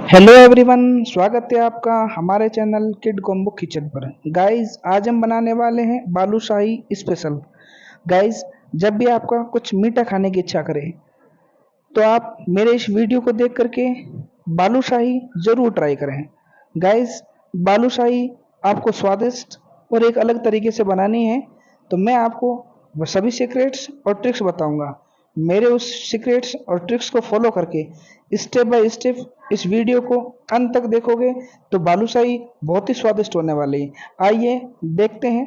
Hello everyone, स्वागत है आपका हमारे चैनल किड कॉम्बो किचन पर। गाइस, आज हम बनाने वाले हैं बालूशाही स्पेशल। गाइस, जब भी आपका कुछ मीठा खाने की इच्छा करे तो आप मेरे इस वीडियो को देख करके बालूशाही ज़रूर ट्राई करें। गाइस, बालूशाही आपको स्वादिष्ट और एक अलग तरीके से बनानी है, तो मैं आपको वो सभी सीक्रेट्स और ट्रिक्स बताऊंगा। मेरे उस सीक्रेट्स और ट्रिक्स को फॉलो करके स्टेप बाय स्टेप इस वीडियो को अंत तक देखोगे तो बालूशाही बहुत ही स्वादिष्ट होने वाली है। आइए देखते हैं।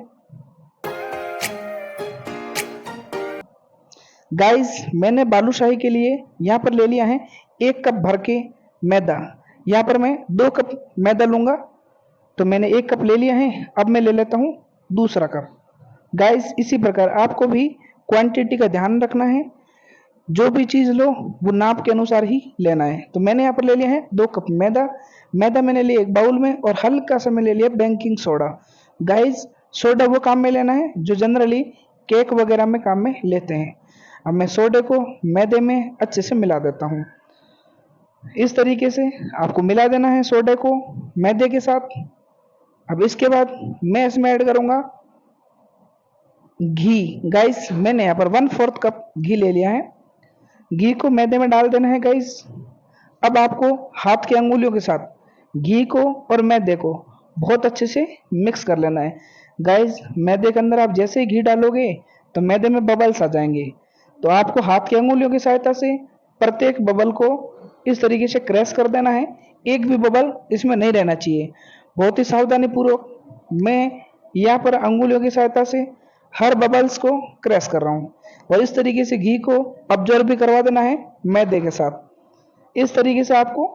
गाइस, मैंने बालूशाही के लिए यहाँ पर ले लिया है 1 कप भर के मैदा। यहाँ पर मैं 2 कप मैदा लूंगा, तो मैंने 1 कप ले लिया है। अब मैं ले लेता हूँ दूसरा कप। गाइस, इसी प्रकार आपको भी क्वांटिटी का ध्यान रखना है। जो भी चीज़ लो वो नाप के अनुसार ही लेना है। तो मैंने यहाँ पर ले लिया है 2 कप मैदा। मैदा मैंने लिया एक बाउल में, और हल्का सा मैं ले लिया बेकिंग सोडा। गाइस, सोडा वो काम में लेना है जो जनरली केक वगैरह में काम में लेते हैं। अब मैं सोडे को मैदे में अच्छे से मिला देता हूँ। इस तरीके से आपको मिला देना है सोडे को मैदे के साथ। अब इसके बाद मैं इसमें ऐड करूंगा घी। गाइस, मैंने यहाँ पर 1/4 कप घी ले लिया है। घी को मैदे में डाल देना है गाइस। अब आपको हाथ की अंगुलियों के साथ घी को और मैदे को बहुत अच्छे से मिक्स कर लेना है। गाइस, मैदे के अंदर आप जैसे ही घी डालोगे तो मैदे में बबल्स आ जाएंगे, तो आपको हाथ की अंगुलियों की सहायता से प्रत्येक बबल को इस तरीके से क्रैश कर देना है। एक भी बबल इसमें नहीं रहना चाहिए। बहुत ही सावधानी पूर्वक मैं यहाँ पर अंगुलियों की सहायता से हर बबल्स को क्रैश कर रहा हूँ, और इस तरीके से घी को अब्जॉर्ब भी करवा देना है मैदे के साथ। इस तरीके से आपको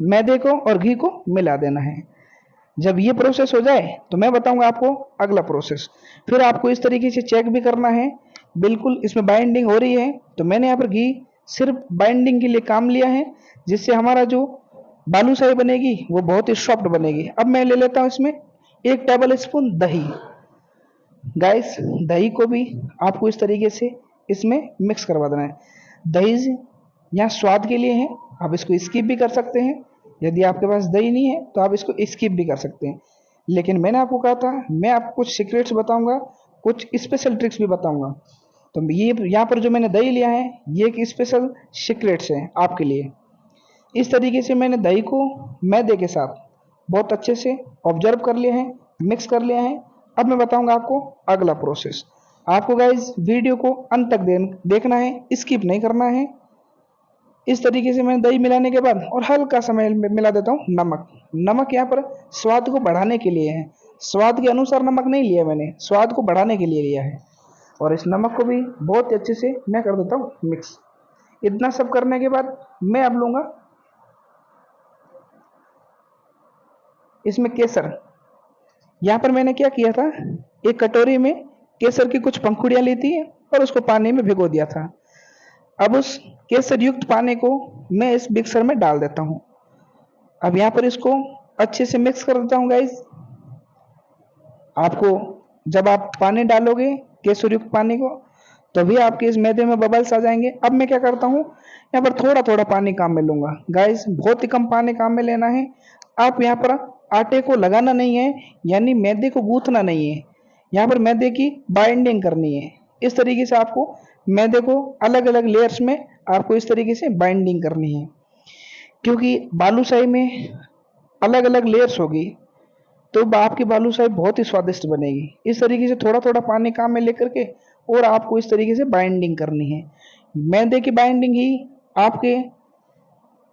मैदे को और घी को मिला देना है। जब ये प्रोसेस हो जाए तो मैं बताऊंगा आपको अगला प्रोसेस। फिर आपको इस तरीके से चेक भी करना है बिल्कुल इसमें बाइंडिंग हो रही है। तो मैंने यहाँ पर घी सिर्फ बाइंडिंग के लिए काम लिया है, जिससे हमारा जो बालूशाही बनेगी वो बहुत ही सॉफ्ट बनेगी। अब मैं ले लेता हूँ इसमें 1 टेबल स्पून दही। गाइस, दही को भी आपको इस तरीके से इसमें मिक्स करवा देना है। दही यहाँ स्वाद के लिए है, आप इसको स्किप भी कर सकते हैं। यदि आपके पास दही नहीं है तो आप इसको स्किप भी कर सकते हैं। लेकिन मैंने आपको कहा था मैं आपको कुछ सीक्रेट्स बताऊंगा, कुछ स्पेशल ट्रिक्स भी बताऊंगा। तो ये यहाँ पर जो मैंने दही लिया है ये एक स्पेशल सीक्रेट्स है आपके लिए। इस तरीके से मैंने दही को मैदे के साथ बहुत अच्छे से ऑब्जर्व कर लिया है, मिक्स कर लिया है। अब मैं बताऊंगा आपको अगला प्रोसेस। आपको गाइज वीडियो को अंत तक देखना है, स्किप नहीं करना है। इस तरीके से मैंने दही मिलाने के बाद और हल्का सा मैं मिला देता हूँ नमक। नमक यहाँ पर स्वाद को बढ़ाने के लिए है। स्वाद के अनुसार नमक नहीं लिया मैंने, स्वाद को बढ़ाने के लिए लिया है। और इस नमक को भी बहुत ही अच्छे से मैं कर देता हूँ मिक्स। इतना सब करने के बाद मैं अब लूँगा इसमें केसर। यहाँ पर मैंने क्या किया था, एक कटोरी में केसर की कुछ पंखुड़ियाँ ली थी और उसको पानी में भिगो दिया था। अब उस केसर युक्त पानी को मैं इस मिक्सर में डाल देता हूँ। अब यहाँ पर इसको अच्छे से मिक्स कर देता हूँ गाइस। आपको जब आप पानी डालोगे केसर युक्त पानी को, तभी आपके इस मैदे में बबल्स आ जाएंगे। अब मैं क्या करता हूँ, यहाँ पर थोड़ा थोड़ा पानी काम में लूंगा गाइस, बहुत ही कम पानी काम में लेना है। आप यहाँ पर आटे को लगाना नहीं है, यानी मैदे को गूंथना नहीं है। यहाँ पर मैदे की बाइंडिंग करनी है। इस तरीके से आपको मैदे को अलग अलग लेयर्स में आपको इस तरीके से बाइंडिंग करनी है, क्योंकि बालूशाही में अलग अलग लेयर्स होगी तो आपकी बालूशाही बहुत ही स्वादिष्ट बनेगी। इस तरीके से थोड़ा थोड़ा पानी काम में लेकर के और आपको इस तरीके से बाइंडिंग करनी है। मैदे की बाइंडिंग ही आपके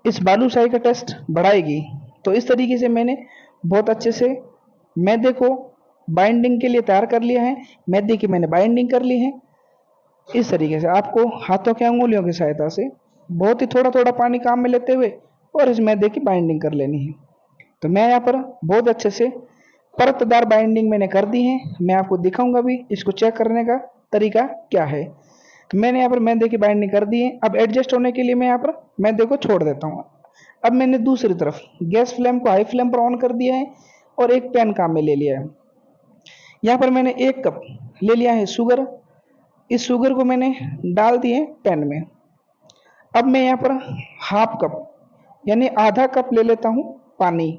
इस बालूशाही का टेस्ट बढ़ाएगी। तो इस तरीके से मैंने बहुत अच्छे से मैदे को बाइंडिंग के लिए तैयार कर लिया है। मैदे की मैंने बाइंडिंग कर ली है। इस तरीके से आपको हाथों की अंगुलियों की सहायता से बहुत ही थोड़ा थोड़ा पानी काम में लेते हुए और इस मैदे की बाइंडिंग कर लेनी है। तो मैं यहाँ पर बहुत अच्छे से परतदार बाइंडिंग मैंने कर दी है। मैं आपको दिखाऊंगा भी इसको चेक करने का तरीका क्या है। मैंने यहाँ पर मैदे की बाइंडिंग कर दी है। अब एडजस्ट होने के लिए मैं यहाँ पर मैदे को छोड़ देता हूँ। अब मैंने दूसरी तरफ गैस फ्लेम को हाई फ्लेम पर ऑन कर दिया है और एक पैन काम में ले लिया है। यहाँ पर मैंने 1 कप ले लिया है शुगर। इस शुगर को मैंने डाल दिए पैन में। अब मैं यहाँ पर हाफ कप यानी आधा कप ले लेता हूँ पानी।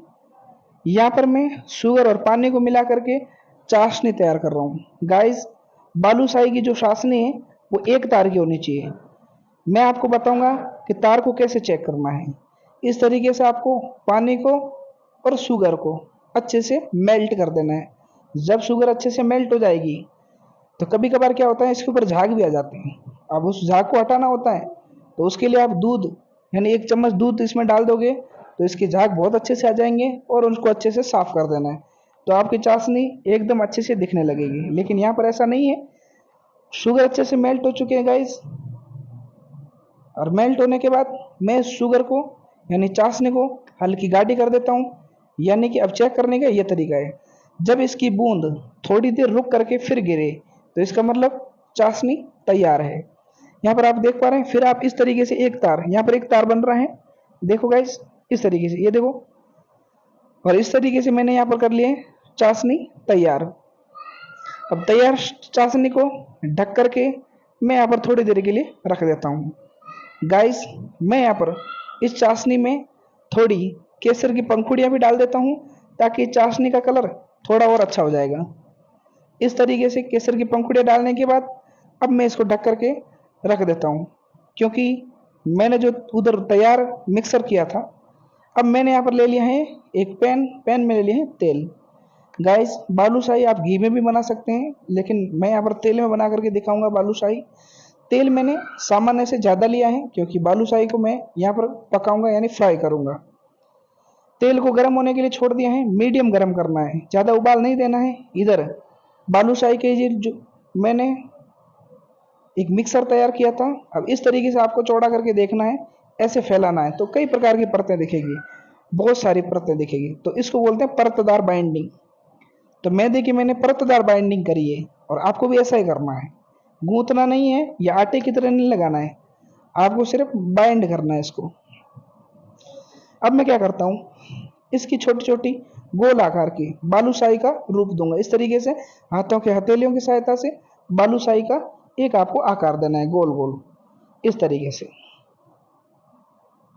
यहाँ पर मैं शुगर और पानी को मिला करके चाशनी तैयार कर रहा हूँ। गाइस, बालूशाही की जो चाशनी है वो एक तार की होनी चाहिए। मैं आपको बताऊंगा कि तार को कैसे चेक करना है। इस तरीके से आपको पानी को और शुगर को अच्छे से मेल्ट कर देना है। जब शुगर अच्छे से मेल्ट हो जाएगी तो कभी कभार क्या होता है, इसके ऊपर झाग भी आ जाते हैं। अब उस झाग को हटाना होता है, तो उसके लिए आप दूध यानी 1 चम्मच दूध इसमें डाल दोगे तो इसके झाग बहुत अच्छे से आ जाएंगे और उसको अच्छे से साफ कर देना है। तो आपकी चाशनी एकदम अच्छे से दिखने लगेगी। लेकिन यहाँ पर ऐसा नहीं है, शुगर अच्छे से मेल्ट हो चुके हैं गाइस। और मेल्ट होने के बाद मैं शुगर को यानी चाशनी को हल्की गाढ़ी कर देता हूँ। यानी कि अब चेक करने का यह तरीका है, जब इसकी बूंद थोड़ी देर रुक करके फिर गिरे तो इसका मतलब चाशनी तैयार है। यहाँ पर आप देख पा रहे हैं। फिर आप इस तरीके से एक तार, यहाँ पर एक तार बन रहा है, देखो गाइस, इस तरीके से, ये देखो। और इस तरीके से मैंने यहाँ पर कर लिए चाशनी तैयार। अब तैयार चाशनी को ढक करके मैं यहाँ पर थोड़ी देर के लिए रख देता हूँ। गाइस, मैं यहाँ पर इस चाशनी में थोड़ी केसर की पंखुड़ियाँ भी डाल देता हूँ ताकि चाशनी का कलर थोड़ा और अच्छा हो जाएगा। इस तरीके से केसर की पंखुड़ियाँ डालने के बाद अब मैं इसको ढक करके रख देता हूँ, क्योंकि मैंने जो उधर तैयार मिक्सर किया था। अब मैंने यहाँ पर ले लिया है एक पैन में ले लिया है तेल। गाइस, बालूशाही आप घी में भी बना सकते हैं, लेकिन मैं यहाँ पर तेल में बना करके दिखाऊंगा बालूशाही। तेल मैंने सामान्य से ज़्यादा लिया है क्योंकि बालूशाही को मैं यहाँ पर पकाऊंगा यानी फ्राई करूंगा। तेल को गर्म होने के लिए छोड़ दिया है, मीडियम गर्म करना है, ज़्यादा उबाल नहीं देना है। इधर बालूशाही के जो मैंने एक मिक्सर तैयार किया था, अब इस तरीके से आपको चौड़ा करके देखना है, ऐसे फैलाना है तो कई प्रकार की परतें दिखेगी, बहुत सारी परतें दिखेगी। तो इसको बोलते हैं परतदार बाइंडिंग। तो मैदे की मैंने परतदार बाइंडिंग करी है और आपको भी ऐसा ही करना है। गूंथना नहीं है या आटे की तरह नहीं लगाना है, आपको सिर्फ बाइंड करना है इसको। अब मैं क्या करता हूँ, इसकी छोटी छोटी गोल आकार की बालूशाही का रूप दूंगा। इस तरीके से हाथों के हथेलियों की सहायता से बालूशाही का एक आपको आकार देना है, गोल गोल इस तरीके से।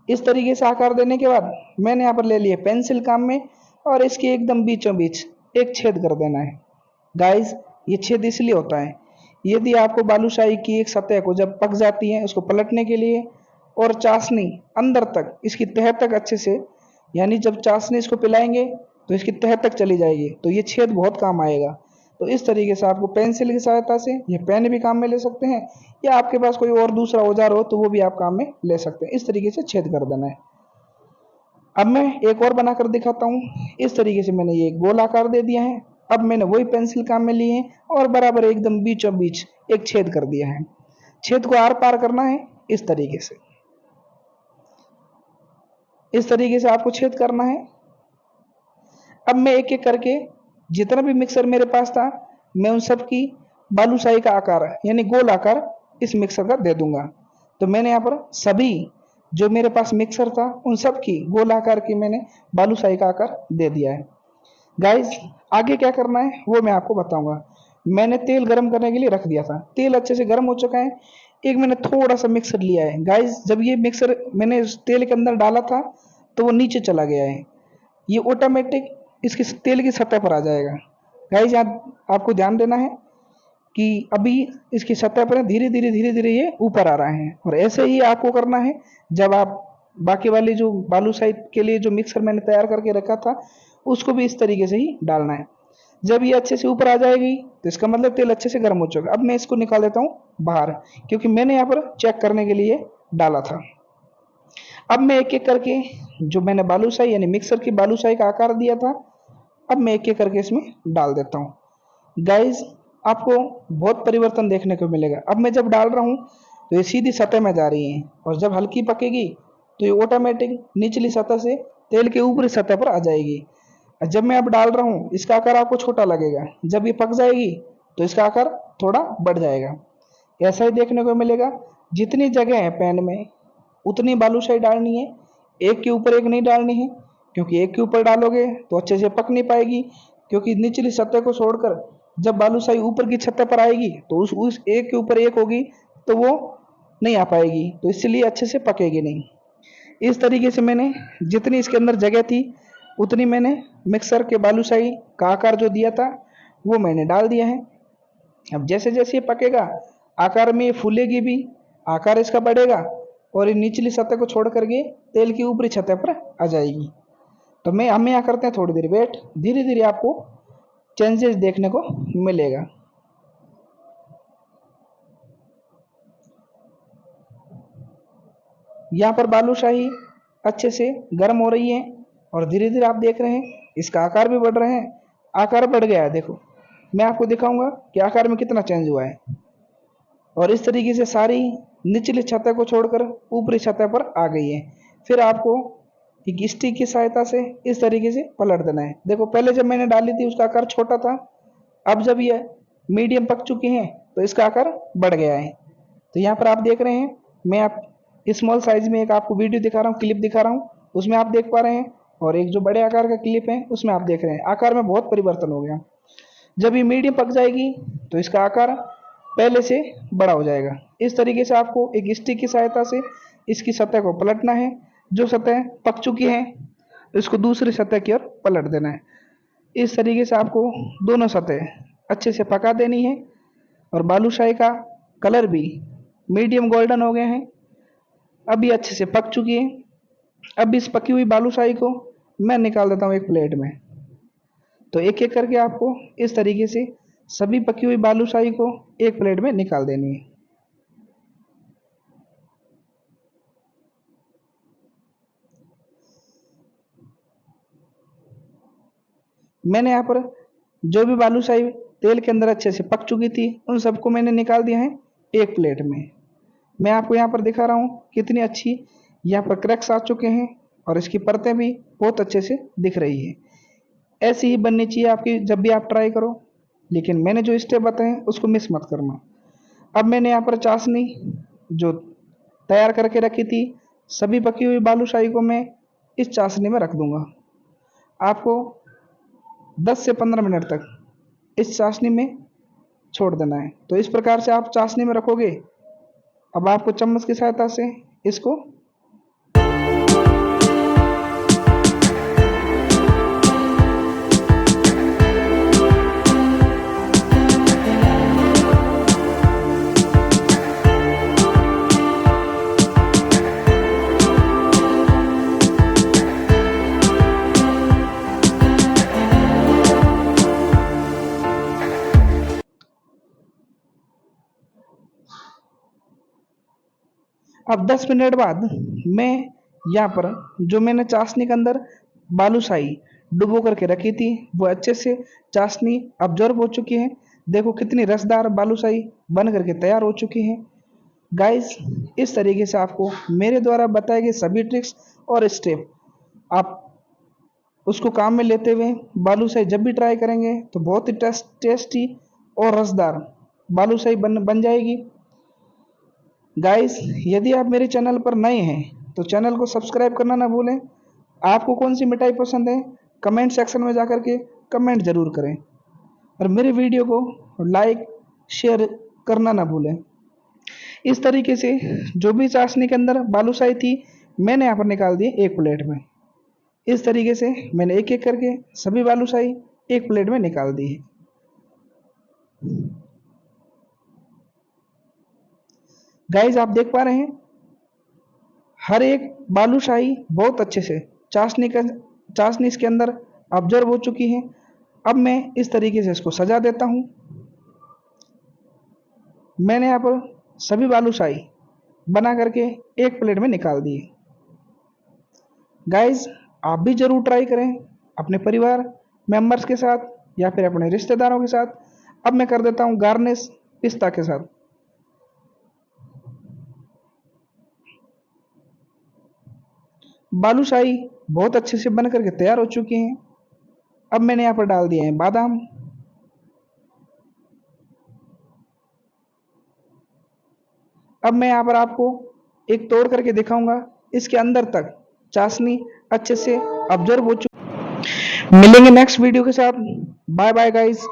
इस तरीके से आकार देने के बाद मैंने यहाँ पर ले लिए पेंसिल काम में और इसके एकदम बीचों बीच एक छेद कर देना है। गाइस, ये छेद इसलिए होता है, यदि आपको बालूशाही की एक सतह को जब पक जाती है उसको पलटने के लिए और चाशनी अंदर तक इसकी तह तक अच्छे से, यानी जब चाशनी इसको पिलाएंगे तो इसकी तह तक चली जाएगी, तो ये छेद बहुत काम आएगा। तो इस तरीके से आपको पेंसिल की सहायता से ये पेन भी काम में ले सकते हैं, या आपके पास कोई और दूसरा औजार हो तो वो भी आप काम में ले सकते हैं। इस तरीके से छेद कर देना है। अब मैं एक और बनाकर दिखाता हूँ। इस तरीके से मैंने ये गोल आकार दे दिया है। अब मैंने वही पेंसिल काम में लिए हैं और बराबर एकदम बीचों बीच एक छेद कर दिया है। छेद को आर पार करना है इस तरीके से, इस तरीके से आपको छेद करना है। अब मैं एक एक करके जितना भी मिक्सर मेरे पास था मैं उन सब की बालूशाही का आकार यानी गोल आकार इस मिक्सर का दे दूंगा। तो मैंने यहाँ पर सभी जो मेरे पास मिक्सर था उन सब की गोल आकार की मैंने बालूशाही का आकार दे दिया है। गाइस, आगे क्या करना है वो मैं आपको बताऊंगा। मैंने तेल गर्म करने के लिए रख दिया था, तेल अच्छे से गर्म हो चुका है। एक मैंने थोड़ा सा मिक्सर लिया है। गाइस, जब ये मिक्सर मैंने उस तेल के अंदर डाला था तो वो नीचे चला गया है, ये ऑटोमेटिक इसकी तेल की सतह पर आ जाएगा। गाइस, यहाँ आपको ध्यान देना है कि अभी इसकी सतह पर धीरे धीरे ये ऊपर आ रहा है। और ऐसे ही आपको करना है जब आप बाकी वाली जो बालूशाही के लिए जो मिक्सर मैंने तैयार करके रखा था उसको भी इस तरीके से ही डालना है। जब ये अच्छे से ऊपर आ जाएगी तो इसका मतलब तेल अच्छे से गर्म हो चुका है। अब मैं इसको निकाल देता हूँ बाहर, क्योंकि मैंने यहाँ पर चेक करने के लिए डाला था। अब मैं एक एक करके जो मैंने बालूशाही यानी मिक्सर की बालूशाही का आकार दिया था, अब मैं एक एक करके इसमें डाल देता हूँ। गाइस, आपको बहुत परिवर्तन देखने को मिलेगा। अब मैं जब डाल रहा हूँ तो ये सीधी सतह में जा रही है, और जब हल्की पकेगी तो ये ऑटोमेटिक निचली सतह से तेल के ऊपरी सतह पर आ जाएगी। जब मैं अब डाल रहा हूँ इसका आकार आपको छोटा लगेगा, जब ये पक जाएगी तो इसका आकार थोड़ा बढ़ जाएगा। ऐसा ही देखने को मिलेगा। जितनी जगह है पैन में उतनी बालूशाही डालनी है, एक के ऊपर एक नहीं डालनी है, क्योंकि एक के ऊपर डालोगे तो अच्छे से पक नहीं पाएगी। क्योंकि निचली सतह को छोड़कर जब बालूशाही ऊपर की सतह पर आएगी तो उस एक के ऊपर एक होगी तो वो नहीं आ पाएगी, तो इसलिए अच्छे से पकेगी नहीं। इस तरीके से मैंने जितनी इसके अंदर जगह थी उतनी मैंने मिक्सर के बालूशाही का आकार जो दिया था वो मैंने डाल दिया है। अब जैसे जैसे ये पकेगा आकार में ये फूलेगी भी, आकार इसका बढ़ेगा और ये निचली सतह को छोड़ करके तेल की ऊपरी सतह पर आ जाएगी। तो हम यहाँ करते हैं थोड़ी देर वेट, धीरे धीरे आपको चेंजेस देखने को मिलेगा। यहाँ पर बालूशाही अच्छे से गर्म हो रही है और धीरे धीरे आप देख रहे हैं इसका आकार भी बढ़ रहे हैं। आकार बढ़ गया है, देखो मैं आपको दिखाऊंगा कि आकार में कितना चेंज हुआ है। और इस तरीके से सारी निचली सतह को छोड़कर ऊपरी सतह पर आ गई है। फिर आपको एक स्टिक की सहायता से इस तरीके से पलट देना है। देखो पहले जब मैंने डाली थी उसका आकार छोटा था, अब जब ये मीडियम पक चुके हैं तो इसका आकार बढ़ गया है। तो यहाँ पर आप देख रहे हैं, मैं आप स्मॉल साइज में एक आपको वीडियो दिखा रहा हूँ, क्लिप दिखा रहा हूँ, उसमें आप देख पा रहे हैं, और एक जो बड़े आकार का क्लिप है उसमें आप देख रहे हैं आकार में बहुत परिवर्तन हो गया। जब ये मीडियम पक जाएगी तो इसका आकार पहले से बड़ा हो जाएगा। इस तरीके से आपको एक स्टिक की सहायता से इसकी सतह को पलटना है। जो सतह पक चुकी है इसको दूसरी सतह की ओर पलट देना है। इस तरीके से आपको दोनों सतह अच्छे से पका देनी है। और बालूशाही का कलर भी मीडियम गोल्डन हो गए हैं, अभी अच्छे से पक चुकी है। अब इस पकी हुई बालूशाही को मैं निकाल देता हूँ एक प्लेट में। तो एक एक करके आपको इस तरीके से सभी पकी हुई बालूशाही को एक प्लेट में निकाल देनी है। मैंने यहाँ पर जो भी बालूशाही तेल के अंदर अच्छे से पक चुकी थी उन सबको मैंने निकाल दिया है एक प्लेट में। मैं आपको यहाँ पर दिखा रहा हूँ कितनी अच्छी यहाँ पर क्रैक्स आ चुके हैं और इसकी परतें भी बहुत अच्छे से दिख रही है। ऐसी ही बननी चाहिए आपकी जब भी आप ट्राई करो, लेकिन मैंने जो स्टेप बताए उसको मिस मत करना। अब मैंने यहाँ पर चाशनी जो तैयार करके रखी थी सभी पकी हुई बालूशाही को मैं इस चाशनी में रख दूंगा। आपको 10 से 15 मिनट तक इस चाशनी में छोड़ देना है। तो इस प्रकार से आप चाशनी में रखोगे। अब आपको चम्मच की सहायता से इसको अब 10 मिनट बाद मैं यहाँ पर जो मैंने चाशनी के अंदर बालूशाही डुबो करके रखी थी वो अच्छे से चाशनी अब्जॉर्ब हो चुकी है। देखो कितनी रसदार बालूशाही बन करके तैयार हो चुकी है। गाइस इस तरीके से आपको मेरे द्वारा बताए गए सभी ट्रिक्स और स्टेप आप उसको काम में लेते हुए बालूशाही जब भी ट्राई करेंगे तो बहुत ही टेस्टी और रसदार बालूशाही बन जाएगी। गाइस यदि आप मेरे चैनल पर नए हैं तो चैनल को सब्सक्राइब करना ना भूलें। आपको कौन सी मिठाई पसंद है कमेंट सेक्शन में जाकर के कमेंट ज़रूर करें और मेरे वीडियो को लाइक शेयर करना ना भूलें। इस तरीके से जो भी चाशनी के अंदर बालूशाही थी मैंने यहाँ पर निकाल दी एक प्लेट में। इस तरीके से मैंने एक एक करके सभी बालूशाही एक प्लेट में निकाल दी है। गाइस आप देख पा रहे हैं हर एक बालूशाही बहुत अच्छे से चाशनी इसके अंदर ऑब्जर्व हो चुकी है। अब मैं इस तरीके से इसको सजा देता हूं। मैंने यहाँ पर सभी बालूशाही बना करके एक प्लेट में निकाल दी है। गाइस आप भी जरूर ट्राई करें अपने परिवार मेंबर्स के साथ या फिर अपने रिश्तेदारों के साथ। अब मैं कर देता हूं गार्निश पिस्ता के साथ। बालूशाही बहुत अच्छे से बन करके तैयार हो चुकी हैं। अब मैंने यहाँ पर डाल दिए हैं बादाम। अब मैं यहाँ पर आपको एक तोड़ करके दिखाऊंगा। इसके अंदर तक चाशनी अच्छे से ऑब्जर्व हो चुकी। मिलेंगे नेक्स्ट वीडियो के साथ। Bye bye guys.